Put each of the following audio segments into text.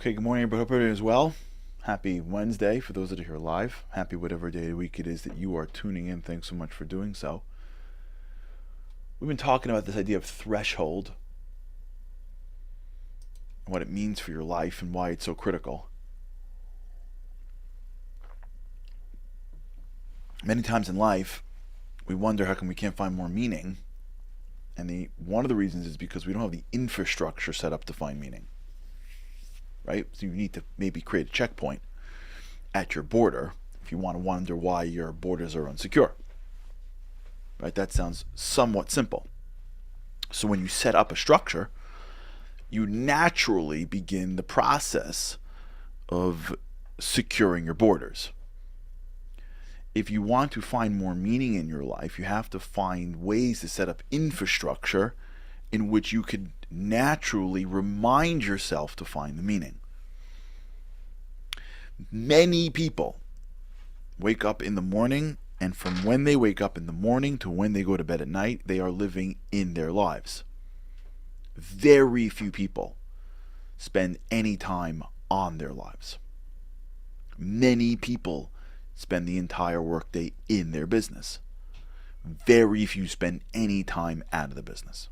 Okay, good morning, everybody. Hope everyone is well. Happy Wednesday for those that are here live. Happy whatever day of the week it is that you are tuning in. Thanks so much for doing so. We've been talking about this idea of threshold and what it means for your life and why it's so critical. Many times in life, we wonder how come we can't find more meaning. And one of the reasons is because we don't have the infrastructure set up to find meaning. Right? So you need to maybe create a checkpoint at your border if you want to wonder why your borders are insecure. Right? That sounds somewhat simple. So when you set up a structure, you naturally begin the process of securing your borders. If you want to find more meaning in your life, you have to find ways to set up infrastructure in which you could naturally remind yourself to find the meaning. Many people wake up in the morning, and from when they wake up in the morning to when they go to bed at night, they are living in their lives. Very few people spend any time on their lives. Many people spend the entire workday in their business. Very few spend any time out of the business.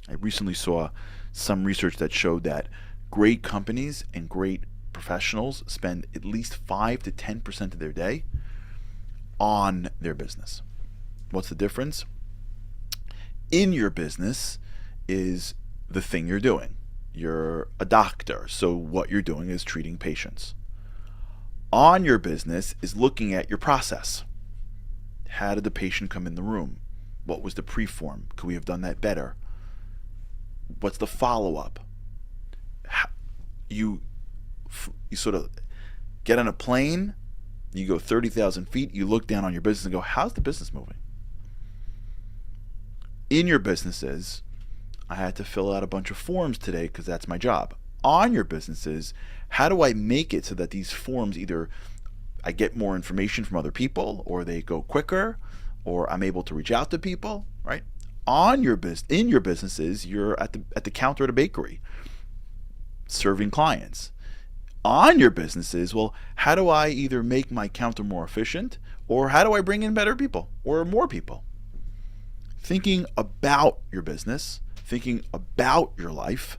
I recently saw some research that showed that great companies and great professionals spend at least 5 to 10% of their day on their business. What's the difference? In your business is the thing you're doing. You're a doctor, so what you're doing is treating patients. On your business is looking at your process. How did the patient come in the room? What was the preform? Could we have done that better? What's the follow-up? You sort of get on a plane, you go 30,000 feet, you look down on your business and go, how's the business moving? In your businesses, I had to fill out a bunch of forms today because that's my job. On your businesses, how do I make it so that these forms either I get more information from other people, or they go quicker, or I'm able to reach out to people, right? In your businesses, you're at the counter at a bakery serving clients. On your businesses, well, how do I either make my counter more efficient, or how do I bring in better people or more people? Thinking about your business, thinking about your life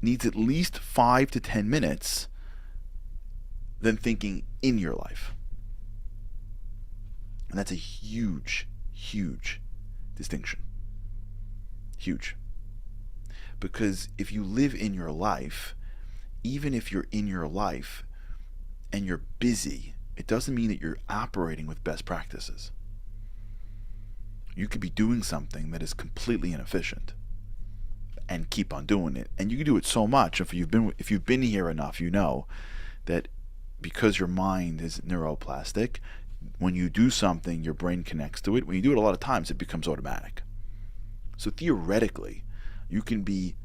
needs at least 5 to 10 minutes than thinking in your life. And that's a huge, huge distinction. Huge. Because if you live in your life, even if you're in your life and you're busy, it doesn't mean that you're operating with best practices. You could be doing something that is completely inefficient and keep on doing it. And you can do it so much. If you've been here enough, you know that because your mind is neuroplastic, when you do something, your brain connects to it. When you do it a lot of times, it becomes automatic. So theoretically, you can be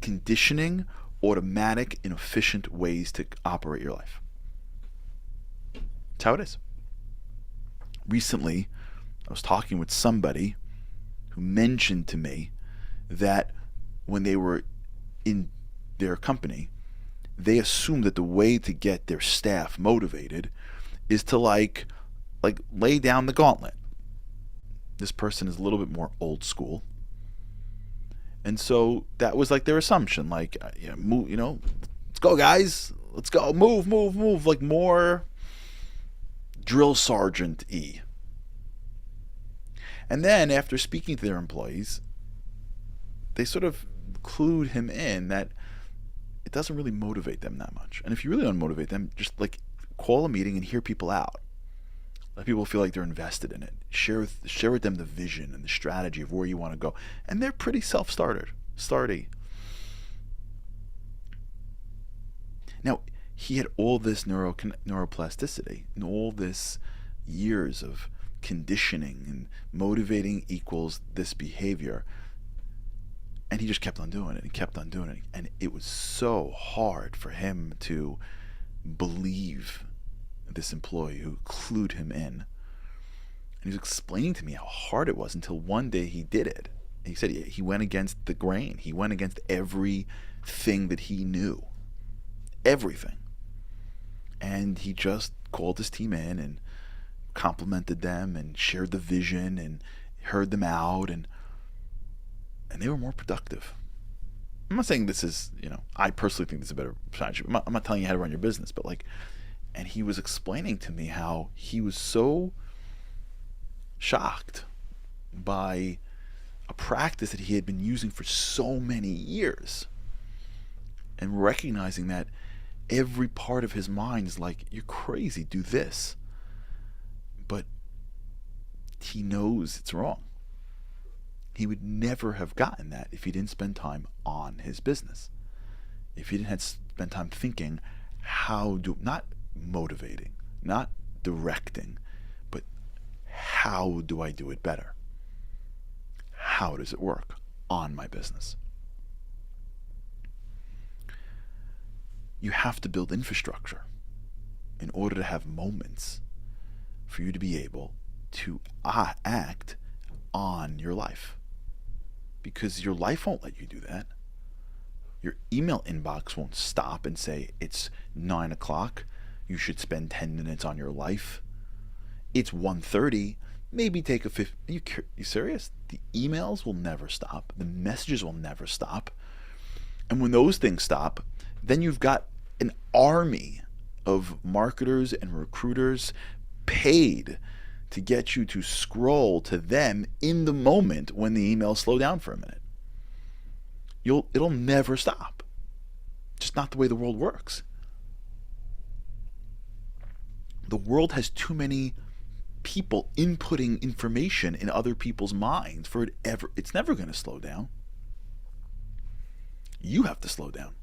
conditioning automatic and efficient ways to operate your life. That's how it is. Recently, I was talking with somebody who mentioned to me that when they were in their company, they assumed that the way to get their staff motivated is to like lay down the gauntlet. This person is a little bit more old school. And so that was like their assumption, like, move, let's go, guys, let's go, move, like more drill sergeant-y. And then after speaking to their employees, they sort of clued him in that it doesn't really motivate them that much. And if you really want to motivate them, just like call a meeting and hear people out. Let people feel like they're invested in it. Share with them the vision and the strategy of where you want to go. And they're pretty starty. Now, he had all this neuroplasticity and all this years of conditioning, and motivating equals this behavior. And he just kept on doing it and kept on doing it. And it was so hard for him to believe this employee who clued him in. And he was explaining to me how hard it was until one day he did it. He said he went against the grain. He went against everything that he knew. Everything. And he just called his team in and complimented them and shared the vision and heard them out, and they were more productive. I'm not saying this is, I personally think this is a better strategy. I'm not telling you how to run your business, but and he was explaining to me how he was so shocked by a practice that he had been using for so many years, and recognizing that every part of his mind is like, you're crazy, do this. But he knows it's wrong. He would never have gotten that if he didn't spend time on his business. If he didn't have spend time thinking not motivating, not directing, but how do I do it better? How does it work on my business? You have to build infrastructure in order to have moments for you to be able to act on your life. Because your life won't let you do that. Your email inbox won't stop and say, it's 9 o'clock, you should spend 10 minutes on your life. It's 1:30, maybe take a 50. You serious? The emails will never stop. The messages will never stop. And when those things stop, then you've got an army of marketers and recruiters paid to get you to scroll to them in the moment when the emails slow down for a minute. It'll never stop. Just not the way the world works. The world has too many people inputting information in other people's minds for it's never going to slow down. You have to slow down.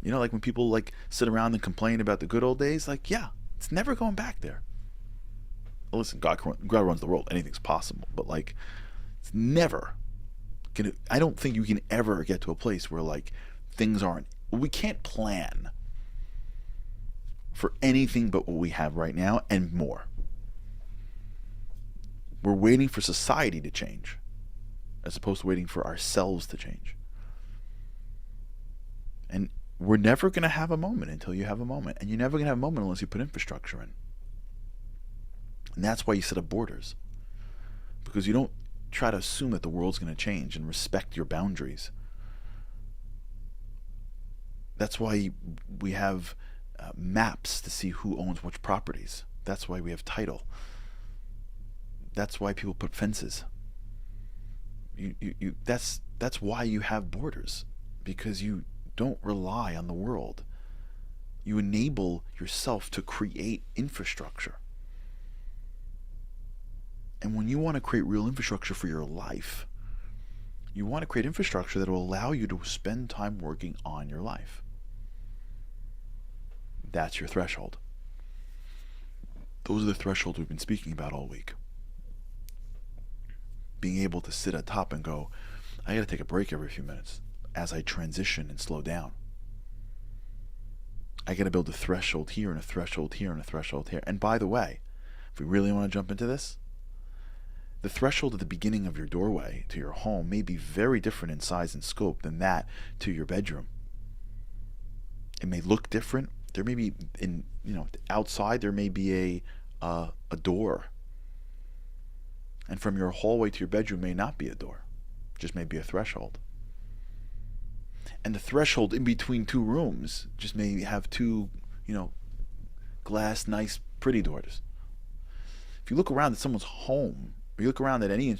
Like when people sit around and complain about the good old days, yeah, it's never going back there. Well, listen, God runs the world. Anything's possible. But it's never gonna. I don't think you can ever get to a place where things aren't. We can't plan for anything but what we have right now and more. We're waiting for society to change, as opposed to waiting for ourselves to change. And we're never going to have a moment until you have a moment. And you're never going to have a moment unless you put infrastructure in. And that's why you set up borders. Because you don't try to assume that the world's going to change and respect your boundaries. That's why we have maps to see who owns which properties. That's why we have title. That's why people put fences. That's why you have borders. Because you don't rely on the world. You enable yourself to create infrastructure. And when you want to create real infrastructure for your life, you want to create infrastructure that will allow you to spend time working on your life. That's your threshold. Those are the thresholds we've been speaking about all week. Being able to sit at top and go, I got to take a break every few minutes as I transition and slow down. I got to build a threshold here and a threshold here and a threshold here. And by the way, if we really want to jump into this, the threshold at the beginning of your doorway to your home may be very different in size and scope than that to your bedroom. It may look different. There may be, outside there may be a door. And from your hallway to your bedroom may not be a door. Just may be a threshold. And the threshold in between two rooms just may have two, glass, nice, pretty doors. If you look around at someone's home, or you look around at any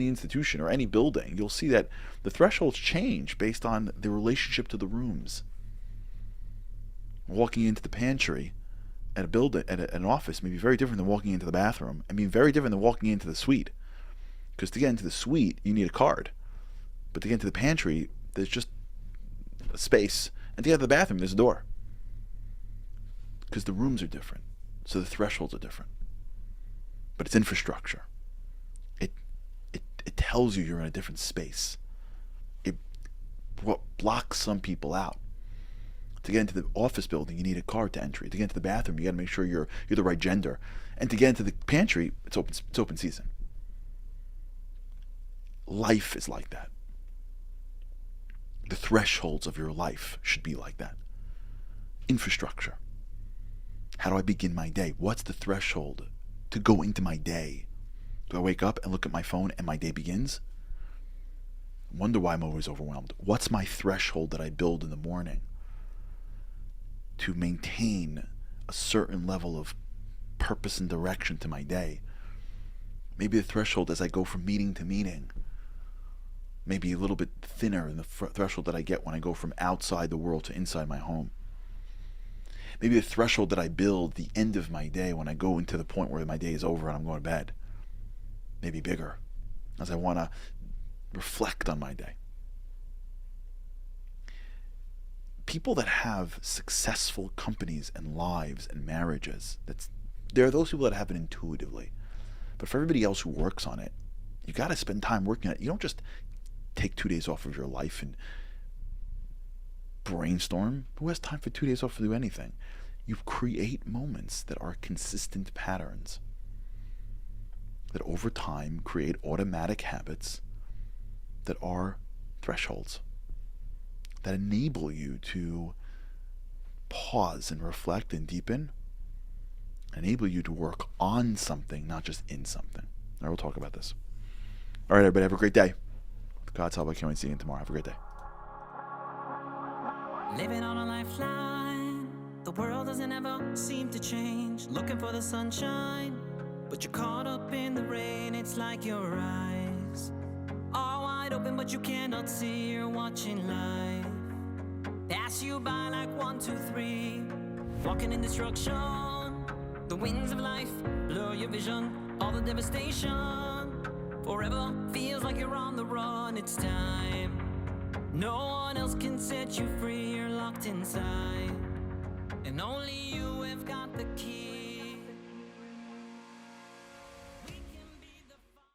institution or any building, you'll see that the thresholds change based on the relationship to the rooms. Walking into the pantry at a building, at an office, may be very different than walking into the bathroom, and be very different than walking into the suite. Because to get into the suite, you need a card. But to get into the pantry, there's just a space. And to get to the bathroom, there's a door. Because the rooms are different. So the thresholds are different. But it's infrastructure. It tells you you're in a different space. It blocks some people out. To get into the office building, you need a card to entry. To get into the bathroom, you got to make sure you're the right gender. And to get into the pantry, it's open season. Life is like that. The thresholds of your life should be like that. Infrastructure. How do I begin my day? What's the threshold to go into my day? Do I wake up and look at my phone and my day begins? Wonder why I'm always overwhelmed. What's my threshold that I build in the morning to maintain a certain level of purpose and direction to my day? Maybe the threshold as I go from meeting to meeting, maybe a little bit thinner than the threshold that I get when I go from outside the world to inside my home. Maybe the threshold that I build the end of my day when I go into the point where my day is over and I'm going to bed, maybe bigger, as I want to reflect on my day. People that have successful companies and lives and marriages, there are those people that have it intuitively. But for everybody else who works on it, you got to spend time working on it. You don't just take 2 days off of your life and brainstorm. Who has time for 2 days off to do anything? You create moments that are consistent patterns that over time create automatic habits that are thresholds that enable you to pause and reflect and deepen, enable you to work on something, not just in something. All right, we'll talk about this. All right, everybody, have a great day. With God's help, I can't wait to see you tomorrow. Have a great day. Living on a lifeline, the world doesn't ever seem to change. Looking for the sunshine, but you're caught up in the rain. It's like your eyes are wide open, but you cannot see. You're watching life pass you by like 1, 2, 3. Walking in destruction, the winds of life blur your vision. All the devastation forever feels like you're on the run. It's time, no one else can set you free. You're locked inside, and only you have got the key.